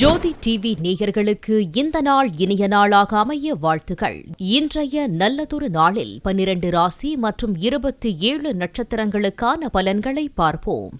ஜோதி TV நேயர்களுக்கு இந்த நாள் இனிய நாளாக அமைய வாழ்த்துகள். இன்றைய நல்லதொரு நாளில் 12 ராசி மற்றும் 27 நட்சத்திரங்களுக்கான பலன்களை பார்ப்போம்.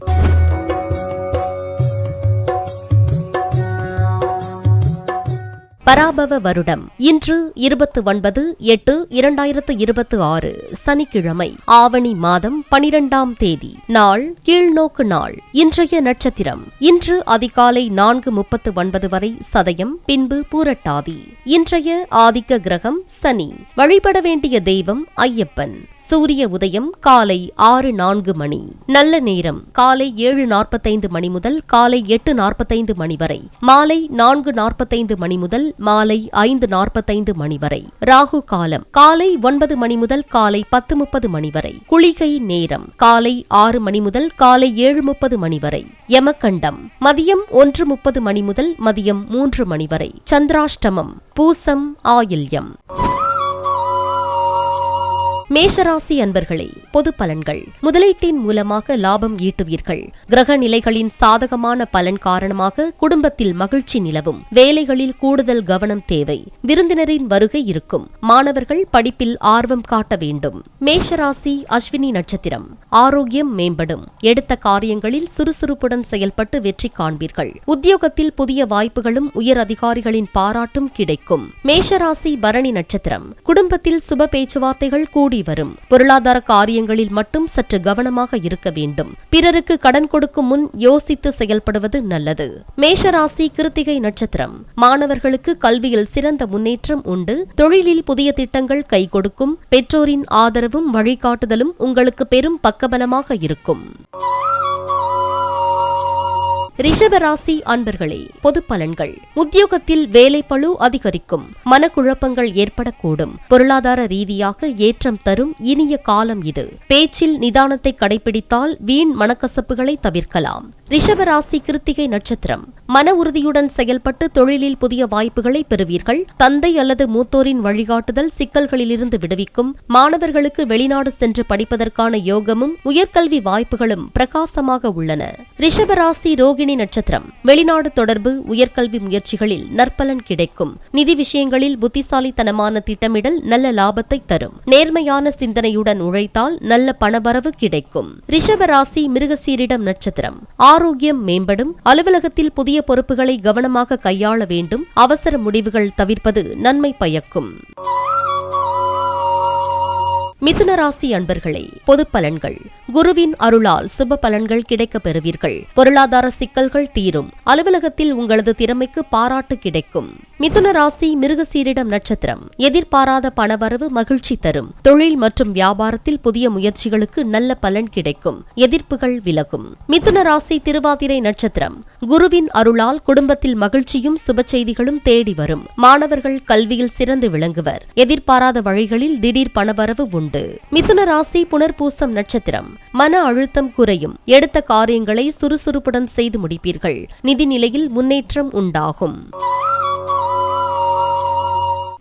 பராபவ வருடம் இன்று 29/8/2026 சனிக்கிழமை, ஆவணி மாதம் 12ஆம் தேதி, நாள் கீழ்நோக்கு நாள். இன்றைய நட்சத்திரம் இன்று அதிகாலை 4:39 வரை சதயம், பின்பு பூரட்டாதி. இன்றைய ஆதிக்க கிரகம் சனி. வழிபட வேண்டிய தெய்வம் ஐயப்பன். சூரிய உதயம் காலை 6:04 மணி. நல்ல நேரம் காலை 7:45 மணி முதல் காலை 8:45 மணி வரை, மாலை 4:45 மணி முதல் மாலை 5:45 மணி வரை. ராகு காலம் காலை 9 மணி முதல் காலை 10:30 மணி வரை. குளிகை நேரம் காலை 6 மணி முதல் காலை 7:30 மணி வரை. யமகண்டம் மதியம் 1:30 மணி முதல் மதியம் 3 மணி வரை. சந்திராஷ்டமம் பூசம் ஆயில்யம். மேஷராசி அன்பர்களே, பொது பலன்கள். முதலீட்டின் மூலமாக லாபம் ஈட்டுவீர்கள். கிரக நிலைகளின் சாதகமான பலன் காரணமாக குடும்பத்தில் மகிழ்ச்சி நிலவும். வேலைகளில் கூடுதல் கவனம் தேவை. விருந்தினரின் வருகை இருக்கும். மாணவர்கள் படிப்பில் ஆர்வம் காட்ட வேண்டும். மேஷராசி அஸ்வினி நட்சத்திரம். ஆரோக்கியம் மேம்படும். எடுத்த காரியங்களில் சுறுசுறுப்புடன் செயல்பட்டு வெற்றி காண்பீர்கள். உத்தியோகத்தில் புதிய வாய்ப்புகளும் உயர் அதிகாரிகளின் பாராட்டும் கிடைக்கும். மேஷராசி பரணி நட்சத்திரம். குடும்பத்தில் சுப பேச்சுவார்த்தைகள் கூடி வரும். பொருளாதார காரியங்களில் மட்டும் சற்று கவனமாக இருக்க வேண்டும். பிறருக்கு கடன் கொடுக்கும் முன் யோசித்து செயல்படுவது நல்லது. மேஷராசி கிருத்திகை நட்சத்திரம். மாணவர்களுக்கு கல்வியில் சிறந்த முன்னேற்றம் உண்டு. தொழிலில் புதிய திட்டங்கள் கை கொடுக்கும். பெற்றோரின் ஆதரவும் வழிகாட்டுதலும் உங்களுக்கு பெரும் பக்கபலமாக இருக்கும். ரிஷபராசி அன்பர்களே, பொது பலன்கள். உத்தியோகத்தில் வேலைப்பளு அதிகரிக்கும். மனக்குழப்பங்கள் ஏற்படக்கூடும். பொருளாதார ரீதியாக ஏற்றம் தரும் இனிய காலம் இது. பேச்சில் நிதானத்தை கடைபிடித்தால் வீண் மனக்கசப்புகளை தவிர்க்கலாம். ரிஷபராசி கிருத்திகை நட்சத்திரம். மன உறுதியுடன் செயல்பட்டு தொழிலில் புதிய வாய்ப்புகளை பெறுவீர்கள். தந்தை அல்லது மூத்தோரின் வழிகாட்டுதல் சிக்கல்களிலிருந்து விடுவிக்கும். மாணவர்களுக்கு வெளிநாடு சென்று படிப்பதற்கான யோகமும் உயர்கல்வி வாய்ப்புகளும் பிரகாசமாக உள்ளன. ரிஷபராசி ரோகிணி நட்சத்திரம். வெளிநாடு தொடர்பு உயர்கல்வி முயற்சிகளில் நற்பலன் கிடைக்கும். நிதி விஷயங்களில் புத்திசாலித்தனமான திட்டமிடல் நல்ல லாபத்தை தரும். நேர்மையான சிந்தனையுடன் உழைத்தால் நல்ல பணவரவு கிடைக்கும். ரிஷபராசி மிருகசீரிடம் நட்சத்திரம். ஆரோக்கியம் மேம்படும். அலுவலகத்தில் புதிய பொறுப்புகளை கவனமாக கையாள வேண்டும். அவசர முடிவுகள் தவிர்ப்பது நன்மை பயக்கும். மிதுன ராசி அன்பர்களே, பொது பலன்கள். குருவின் அருளால் சுப பலன்கள் கிடைக்கப் பெறுவீர்கள். பொருளாதார சிக்கல்கள் தீரும். அலுவலகத்தில் உங்களது திறமைக்கு பாராட்டு கிடைக்கும். மிதுன ராசி மிருகசீரிடம் நட்சத்திரம். எதிர்பாராத பணவரவு மகிழ்ச்சி தரும். தொழில் மற்றும் வியாபாரத்தில் புதிய முயற்சிகளுக்கு நல்ல பலன் கிடைக்கும். எதிர்ப்புகள் விலகும். மிதுன ராசி திருவாதிரை நட்சத்திரம். குருவின் அருளால் குடும்பத்தில் மகிழ்ச்சியும் சுப செய்திகளும் தேடி வரும். மாணவர்கள் கல்வியில் சிறந்து விளங்குவர். எதிர்பாராத வழிகளில் திடீர் பணவரவு உண்டு. மிதுன ராசி புனர்பூசம் நட்சத்திரம். மன அழுத்தம் குறையும். எடுத்த காரியங்களை சுறுசுறுப்புடன் செய்து முடிப்பீர்கள். நிதி நிலையில் முன்னேற்றம் உண்டாகும்.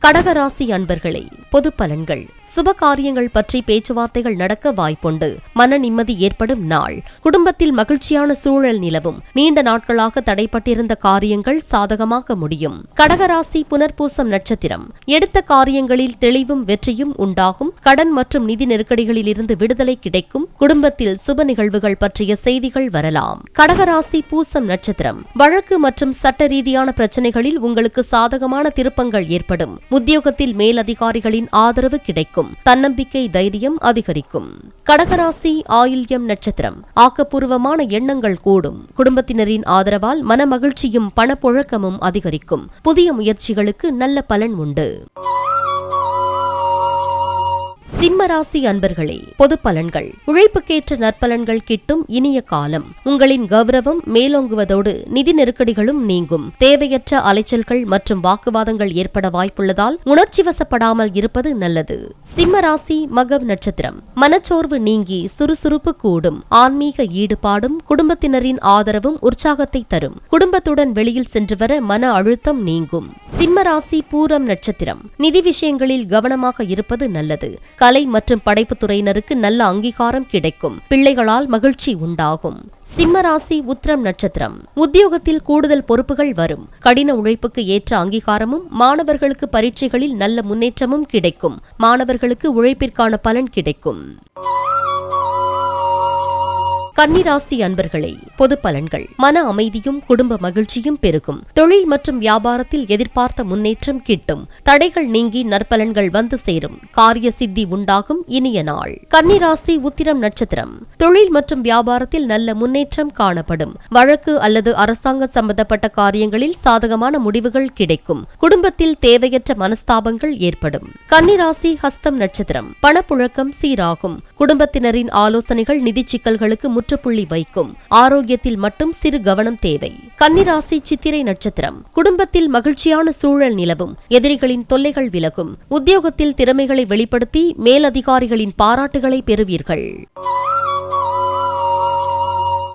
கடகராசி அன்பர்களே, பொது பலன்கள். சுப காரியங்கள் பற்றி பேச்சுவார்த்தைகள் நடக்க வாய்ப்புண்டு. மன நிம்மதி ஏற்படும் நாள். குடும்பத்தில் மகிழ்ச்சியான சூழல் நிலவும். நீண்ட நாட்களாக தடைப்பட்டிருந்த காரியங்கள் சாதகமாக முடியும். கடகராசி புனர்பூசம் நட்சத்திரம். எடுத்த காரியங்களில் தெளிவும் வெற்றியும் உண்டாகும். கடன் மற்றும் நிதி நெருக்கடிகளில் இருந்து விடுதலை கிடைக்கும். குடும்பத்தில் சுப நிகழ்வுகள் பற்றிய செய்திகள் வரலாம். கடகராசி பூசம் நட்சத்திரம். வழக்கு மற்றும் சட்ட ரீதியான பிரச்சனைகளில் உங்களுக்கு சாதகமான திருப்பங்கள் ஏற்படும். உத்தியோகத்தில் மேலதிகாரிகளின் ஆதரவு கிடைக்கும். தன்னம்பிக்கை தைரியம் அதிகரிக்கும். கடகராசி ஆயில்யம் நட்சத்திரம். ஆக்கப்பூர்வமான எண்ணங்கள் கூடும். குடும்பத்தினரின் ஆதரவால் மனமகிழ்ச்சியும் பணப்புழக்கமும் அதிகரிக்கும். புதிய முயற்சிகளுக்கு நல்ல பலன் உண்டு. சிம்மராசி அன்பர்களே, பொது பலன்கள். உழைப்புக்கேற்ற நற்பலன்கள் கிட்டும் இனிய காலம். உங்களின் கௌரவம் மேலோங்குவதோடு நிதி நெருக்கடிகளும் நீங்கும். தேவையற்ற அலைச்சல்கள் மற்றும் வாக்குவாதங்கள் ஏற்பட வாய்ப்புள்ளதால் உணர்ச்சி வசப்படாமல் இருப்பது நல்லது. சிம்மராசி மகம் நட்சத்திரம். மனச்சோர்வு நீங்கி சுறுசுறுப்பு கூடும். ஆன்மீக ஈடுபாடும் குடும்பத்தினரின் ஆதரவும் உற்சாகத்தை தரும். குடும்பத்துடன் வெளியில் சென்று வர மன அழுத்தம் நீங்கும். சிம்மராசி பூரம் நட்சத்திரம். நிதி விஷயங்களில் கவனமாக இருப்பது நல்லது. கலை மற்றும் படைப்புத் துறையினருக்கு நல்ல அங்கீகாரம் கிடைக்கும். பிள்ளைகளால் மகிழ்ச்சி உண்டாகும். சிம்மராசி உத்திரம் நட்சத்திரம். உத்தியோகத்தில் கூடுதல் பொறுப்புகள் வரும். கடின உழைப்புக்கு ஏற்ற அங்கீகாரமும் மாணவர்களுக்கு பரீட்சைகளில் நல்ல முன்னேற்றமும் கிடைக்கும். மாணவர்களுக்கு உழைப்பிற்கான பலன் கிடைக்கும். கன்னிராசி அன்பர்களே, பொது பலன்கள். மன அமைதியும் குடும்ப மகிழ்ச்சியும் பெருகும். தொழில் மற்றும் வியாபாரத்தில் எதிர்பார்த்த முன்னேற்றம் கிட்டும். தடைகள் நீங்கி நற்பலன்கள் வந்து சேரும். காரிய சித்தி உண்டாகும் இனிய நாள். கன்னிராசி உத்திரம் நட்சத்திரம். தொழில் மற்றும் வியாபாரத்தில் நல்ல முன்னேற்றம் காணப்படும். வழக்கு அல்லது அரசாங்க சம்பந்தப்பட்ட காரியங்களில் சாதகமான முடிவுகள் கிடைக்கும். குடும்பத்தில் தேவையற்ற மனஸ்தாபங்கள் ஏற்படும். கன்னிராசி ஹஸ்தம் நட்சத்திரம். பணப்புழக்கம் சீராகும். குடும்பத்தினரின் ஆலோசனைகள் நிதி சிக்கல்களுக்கு முற்றுப்புள்ளி வைக்கும். ஆரோக்கியத்தில் மட்டும் சிறு கவனம் தேவை. கன்னிராசி சித்திரை நட்சத்திரம். குடும்பத்தில் மகிழ்ச்சியான சூழல் நிலவும். எதிரிகளின் தொல்லைகள் விலகும். உத்தியோகத்தில் திறமைகளை வெளிப்படுத்தி மேலதிகாரிகளின் பாராட்டுகளை பெறுவீர்கள்.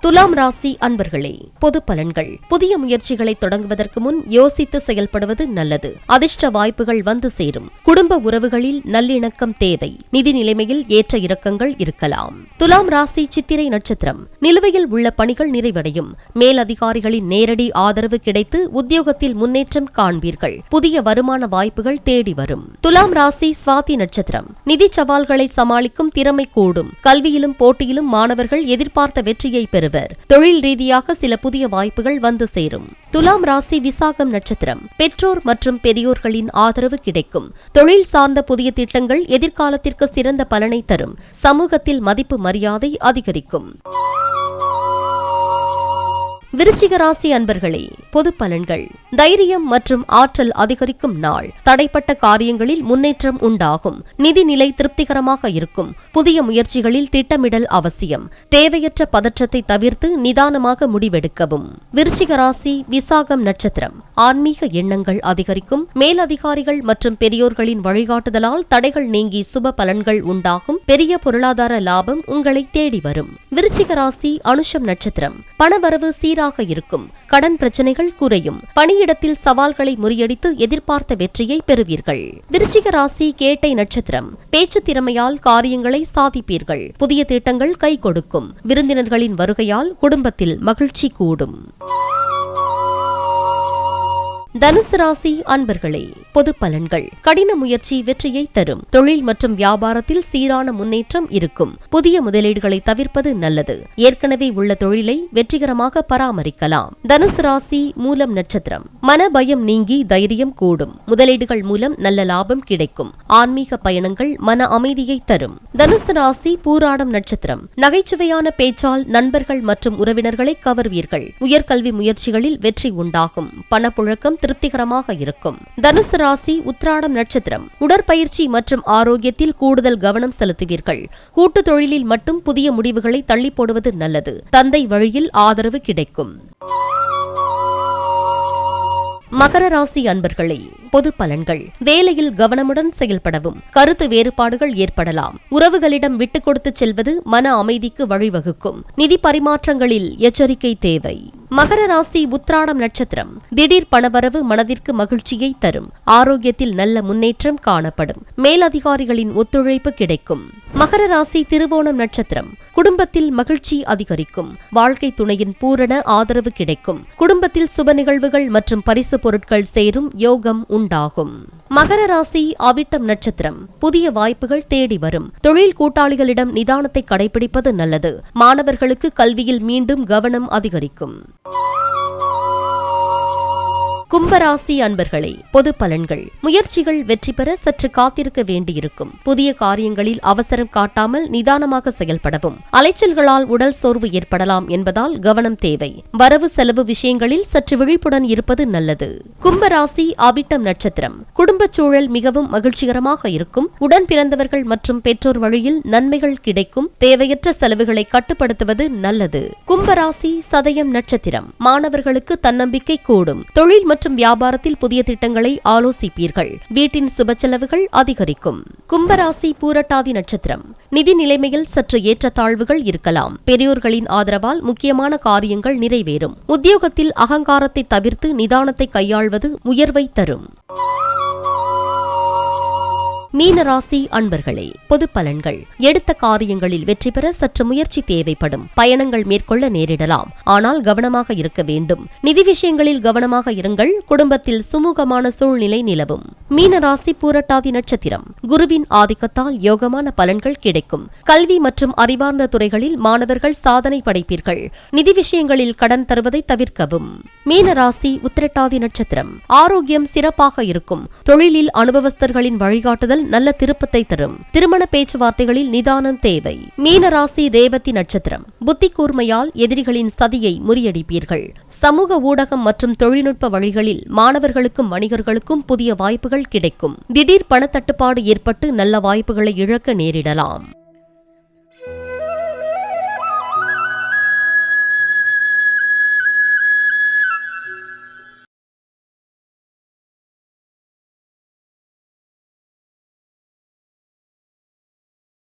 துலாம் ராசி அன்பர்களே, பொது பலன்கள். புதிய முயற்சிகளை தொடங்குவதற்கு முன் யோசித்து செயல்படுவது நல்லது. அதிர்ஷ்ட வாய்ப்புகள் வந்து சேரும். குடும்ப உறவுகளில் நல்லிணக்கம் தேவை. நிதி நிலைமையில் ஏற்ற இறக்கங்கள் இருக்கலாம். துலாம் ராசி சித்திரை நட்சத்திரம். நிலுவையில் உள்ள பணிகள் நிறைவடையும். மேலதிகாரிகளின் நேரடி ஆதரவு கிடைத்து உத்தியோகத்தில் முன்னேற்றம் காண்பீர்கள். புதிய வருமான வாய்ப்புகள் தேடி வரும். துலாம் ராசி சுவாதி நட்சத்திரம். நிதி சவால்களை சமாளிக்கும் திறமை கூடும். கல்வியிலும் போட்டியிலும் மாணவர்கள் எதிர்பார்த்த வெற்றியை பெறுவர். தொழில் ரீதியாக சில புதிய வாய்ப்புகள் வந்து சேரும். துலாம் ராசி விசாகம் நட்சத்திரம். பெற்றோர் மற்றும் பெரியோர்களின் ஆதரவு கிடைக்கும். தொழில் சார்ந்த புதிய திட்டங்கள் எதிர்காலத்திற்கு சிறந்த பலனை தரும். சமூகத்தில் மதிப்பு மரியாதை அதிகரிக்கும். விருச்சிக ராசி அன்பர்களே, பொது பலன்கள். தைரியம் மற்றும் ஆற்றல் அதிகரிக்கும் நாள். தடைப்பட்ட காரியங்களில் முன்னேற்றம் உண்டாகும். நிதி நிலை திருப்திகரமாக இருக்கும். புதிய முயற்சிகளில் திட்டமிடல் அவசியம். தேவையற்ற பதற்றத்தை தவிர்த்து நிதானமாக முடிவெடுக்கவும். விருச்சிக ராசி விசாகம் நட்சத்திரம். ஆன்மீக எண்ணங்கள் அதிகரிக்கும். மேலதிகாரிகள் மற்றும் பெரியோர்களின் வழிகாட்டுதலால் தடைகள் நீங்கி சுப பலன்கள் உண்டாகும். பெரிய பொருளாதார லாபம் உங்களை தேடி வரும். விருச்சிக ராசி அனுஷம் நட்சத்திரம். பணவரவு சீராக இருக்கும். கடன் பிரச்சனைகள் குறையும். பணியிடத்தில் சவால்களை முறியடித்து எதிர்பார்த்த வெற்றியை பெறுவீர்கள். விருச்சிக ராசி கேட்டை நட்சத்திரம். பேச்சு திறமையால் காரியங்களை சாதிப்பீர்கள். புதிய திட்டங்கள் கை கொடுக்கும். விருந்தினர்களின் வருகையால் குடும்பத்தில் மகிழ்ச்சி கூடும். தனுசு ராசி அன்பர்களே, பொது பலன்கள். கடின முயற்சி வெற்றியை தரும். தொழில் மற்றும் வியாபாரத்தில் சீரான முன்னேற்றம் இருக்கும். புதிய முதலீடுகளை தவிர்ப்பது நல்லது. ஏற்கனவே உள்ள தொழிலை வெற்றிகரமாக பராமரிக்கலாம். தனுசு ராசி மூலம் நட்சத்திரம். மன பயம் நீங்கி தைரியம் கூடும். முதலீடுகள் மூலம் நல்ல லாபம் கிடைக்கும். ஆன்மீக பயணங்கள் மன அமைதியை தரும். தனுசு ராசி பூராடம் நட்சத்திரம். நகைச்சுவையான பேச்சால் நண்பர்கள் மற்றும் உறவினர்களை கவர்வீர்கள். உயர்கல்வி முயற்சிகளில் வெற்றி உண்டாகும். பணப்புழக்கம் திருப்திகரமாக இருக்கும். தனுசு ராசி உத்திராடம் நட்சத்திரம். உடற்பயிற்சி மற்றும் ஆரோக்கியத்தில் கூடுதல் கவனம் செலுத்துவீர்கள். கூட்டு தொழிலில் மட்டும் புதிய முடிவுகளை தள்ளி போடுவது நல்லது. தந்தை வழியில் ஆதரவு கிடைக்கும். மகர ராசி அன்பர்களே, பொது பலன்கள். வேலையில் கவனமுடன் செயல்படவும். கருத்து வேறுபாடுகள் ஏற்படலாம். உறவுகளிடம் விட்டுக் கொடுத்து செல்வது மன அமைதிக்கு வழிவகுக்கும். நிதி பரிமாற்றங்களில் எச்சரிக்கை தேவை. மகர ராசி உத்திராடம் நட்சத்திரம். திடீர் பணவரவு மனதிற்கு மகிழ்ச்சியை தரும். ஆரோக்கியத்தில் நல்ல முன்னேற்றம் காணப்படும். மேலதிகாரிகளின் ஒத்துழைப்பு கிடைக்கும். மகர ராசி திருவோணம் நட்சத்திரம். குடும்பத்தில் மகிழ்ச்சி அதிகரிக்கும். வாழ்க்கை துணையின் பூரண ஆதரவு கிடைக்கும். குடும்பத்தில் சுப நிகழ்வுகள் மற்றும் பரிசு பொருட்கள் சேரும் யோகம் உண்டாகும். மகர ராசி அவிட்டம் நட்சத்திரம். புதிய வாய்ப்புகள் தேடி வரும். தொழில் கூட்டாளிகளிடம் நிதானத்தை கடைபிடிப்பது நல்லது. மாணவர்களுக்கு கல்வியில் மீண்டும் கவனம் அதிகரிக்கும். கும்பராசி அன்பர்களே, பொது பலன்கள். முயற்சிகள் வெற்றி பெற சற்று காத்திருக்க வேண்டியிருக்கும். புதிய காரியங்களில் அவசரம் காட்டாமல் நிதானமாக செயல்படவும். அலைச்சல்களால் உடல் சோர்வு ஏற்படலாம் என்பதால் கவனம் தேவை. வரவு செலவு விஷயங்களில் சற்று விழிப்புடன் இருப்பது நல்லது. கும்பராசி அவிட்டம் நட்சத்திரம். குடும்பச் சூழல் மிகவும் மகிழ்ச்சிகரமாக இருக்கும். உடன் பிறந்தவர்கள் மற்றும் பெற்றோர் வழியில் நன்மைகள் கிடைக்கும். தேவையற்ற செலவுகளை கட்டுப்படுத்துவது நல்லது. கும்பராசி சதயம் நட்சத்திரம். மாணவர்களுக்கு தன்னம்பிக்கை கூடும். தொழில் மற்றும் வியாபாரத்தில் புதிய திட்டங்களை ஆலோசிப்பீர்கள். வீட்டின் சுப செலவுகள் அதிகரிக்கும். கும்பராசி பூரட்டாதி நட்சத்திரம். நிதி நிலைமையில் சற்று ஏற்றத்தாழ்வுகள் இருக்கலாம். பெரியோர்களின் ஆதரவால் முக்கியமான காரியங்கள் நிறைவேறும். உத்தியோகத்தில் அகங்காரத்தை தவிர்த்து நிதானத்தை கையாள்வது உயர்வை தரும். மீனராசி அன்பர்களே, பொது பலன்கள். எடுத்த காரியங்களில் வெற்றி பெற சற்று முயற்சி தேவைப்படும். பயணங்கள் மேற்கொள்ள நேரிடலாம், ஆனால் கவனமாக இருக்க வேண்டும். நிதி விஷயங்களில் கவனமாக இருங்கள். குடும்பத்தில் சுமூகமான சூழ்நிலை நிலவும். மீனராசி பூரட்டாதி நட்சத்திரம். குருவின் ஆதிக்கத்தால் யோகமான பலன்கள் கிடைக்கும். கல்வி மற்றும் அறிவார்ந்த துறைகளில் மாணவர்கள் சாதனை படைப்பீர்கள். நிதி விஷயங்களில் கடன் தருவதை தவிர்க்கவும். மீனராசி உத்திரட்டாதி நட்சத்திரம். ஆரோக்கியம் சிறப்பாக இருக்கும். தொழிலில் அனுபவஸ்தர்களின் வழிகாட்டுதல் நல்ல திருப்பத்தை தரும். திருமண பேச்சுவார்த்தைகளில் நிதானம் தேவை. மீனராசி ரேவதி நட்சத்திரம். புத்தி கூர்மையால் எதிரிகளின் சதியை முறியடிப்பீர்கள். சமூக ஊடகம் மற்றும் தொழில்நுட்ப வழிகளில் மாணவர்களுக்கும் வணிகர்களுக்கும் புதிய வாய்ப்புகள் கிடைக்கும். திடீர் பணத்தட்டுப்பாடு ஏற்பட்டு நல்ல வாய்ப்புகளை இழக்க நேரிடலாம்.